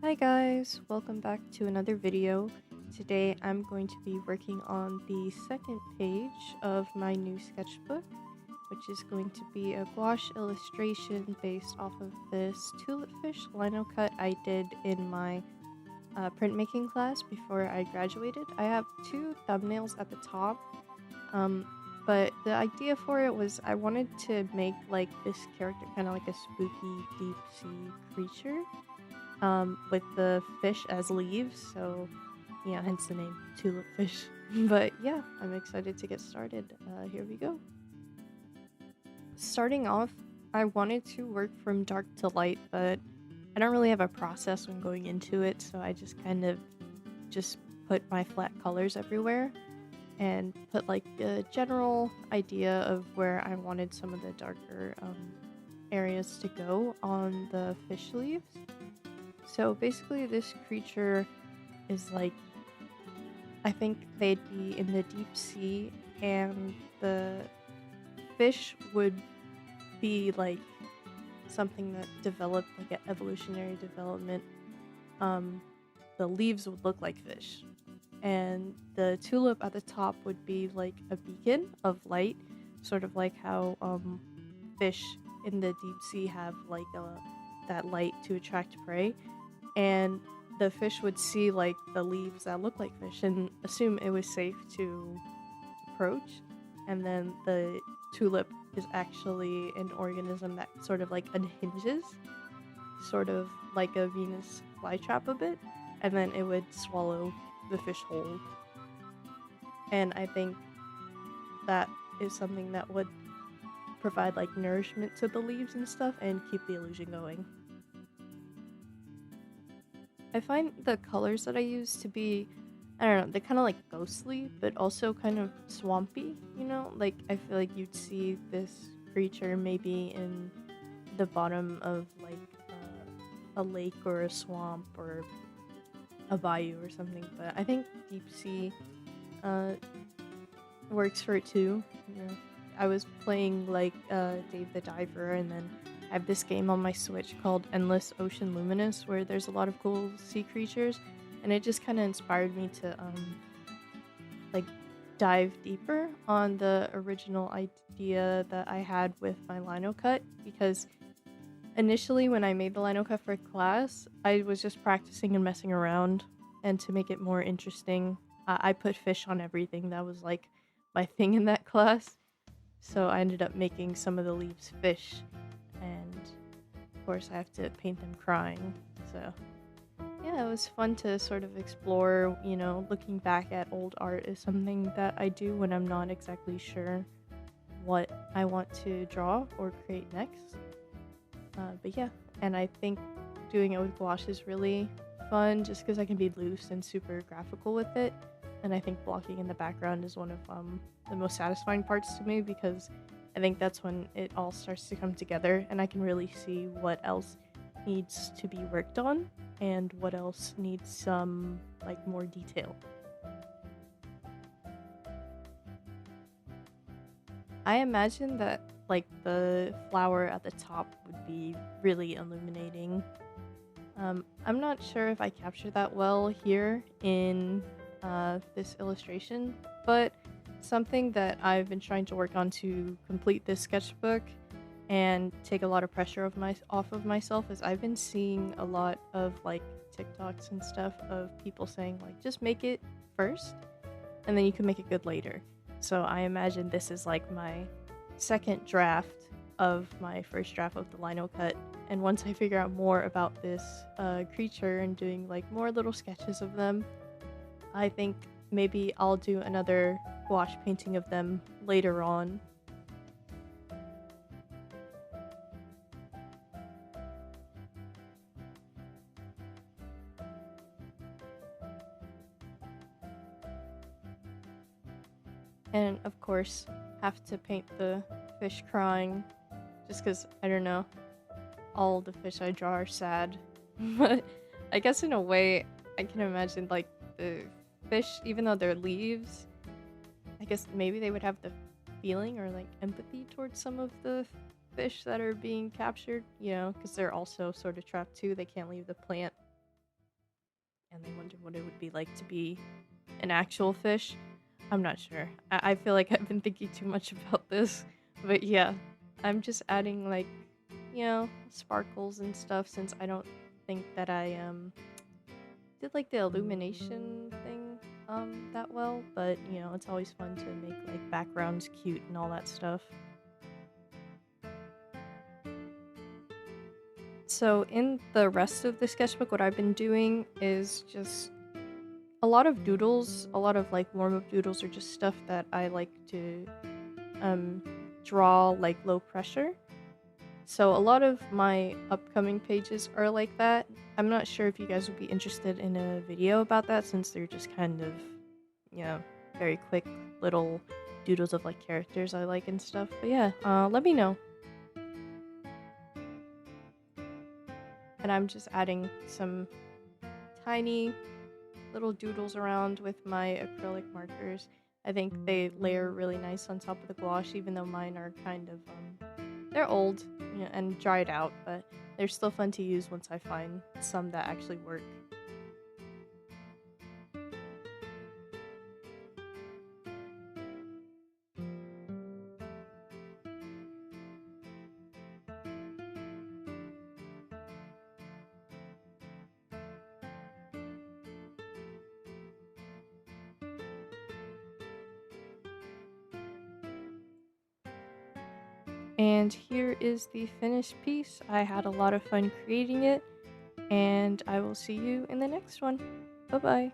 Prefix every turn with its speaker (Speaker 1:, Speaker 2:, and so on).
Speaker 1: Hi guys, welcome back to another video. Today I'm going to be working on the second page of my new sketchbook, which is going to be a gouache illustration based off of this tulip fish linocut I did in my printmaking class before I graduated. I have two thumbnails at the top, but the idea for it was I wanted to make like this character kind of like a spooky deep sea creature with the fish as leaves, so yeah, hence the name tulip fish. But yeah, I'm excited to get started. Here we go. Starting off, I wanted to work from dark to light, but I don't really have a process when going into it, so I just kind of just put my flat colors everywhere and put like a general idea of where I wanted some of the darker areas to go on the fish leaves. So basically, this creature is like, I think they'd be in the deep sea, and the fish would be like something that developed like an evolutionary development. The leaves would look like fish, and the tulip at the top would be like a beacon of light, sort of like how fish in the deep sea have like that light to attract prey. And the fish would see like the leaves that look like fish and assume it was safe to approach. And then the tulip is actually an organism that sort of like unhinges, sort of like a Venus flytrap a bit, and then it would swallow the fish whole. And I think that is something that would provide like nourishment to the leaves and stuff and keep the illusion going. I find the colors that I use to be, I don't know, they're kind of like ghostly, but also kind of swampy, you know? Like, I feel like you'd see this creature maybe in the bottom of like a lake or a swamp or a bayou or something, but I think deep sea works for it too. You know? I was playing like Dave the Diver, and then I have this game on my Switch called Endless Ocean Luminous where there's a lot of cool sea creatures, and it just kind of inspired me to like dive deeper on the original idea that I had with my linocut, because initially when I made the linocut for class, I was just practicing and messing around, and to make it more interesting, I put fish on everything. That was like my thing in that class. So I ended up making some of the leaves fish, and of course I have to paint them crying. So yeah, it was fun to sort of explore, you know, looking back at old art is something that I do when I'm not exactly sure what I want to draw or create next. But yeah, and I think doing it with gouache is really fun just because I can be loose and super graphical with it. And I think blocking in the background is one of the most satisfying parts to me, because I think that's when it all starts to come together and I can really see what else needs to be worked on and what else needs some like more detail. I imagine that like the flower at the top would be really illuminating. I'm not sure if I captured that well here in this illustration, but something that I've been trying to work on to complete this sketchbook and take a lot of pressure off of myself is I've been seeing a lot of like TikToks and stuff of people saying like just make it first and then you can make it good later. So I imagine this is like my second draft of my first draft of the linocut, and once I figure out more about this creature and doing like more little sketches of them, I think maybe I'll do another gouache painting of them later on. And of course, have to paint the fish crying, just because, I don't know, all the fish I draw are sad. But I guess in a way, I can imagine like the fish, even though they're leaves, I guess maybe they would have the feeling or like empathy towards some of the fish that are being captured, you know, because they're also sort of trapped too. They can't leave the plant. and they wonder what it would be like to be an actual fish. I'm not sure. I feel like I've been thinking too much about this, but yeah, I'm just adding like, sparkles and stuff since I don't think that I did like the illumination thing that well, but it's always fun to make like backgrounds cute and all that stuff. So in the rest of the sketchbook, what I've been doing is just a lot of doodles, a lot of like warm-up doodles or just stuff that I like to um draw like low pressure. So a lot of my upcoming pages are like that. I'm not sure if you guys would be interested in a video about that since they're just kind of, you know, very quick little doodles of like characters I like and stuff. But yeah, let me know. And I'm just adding some tiny little doodles around with my acrylic markers. I think they layer really nice on top of the gouache, even though mine are kind of they're old, and dried out, but they're still fun to use once I find some that actually work. And here is the finished piece. I had a lot of fun creating it, and I will see you in the next one. Bye bye.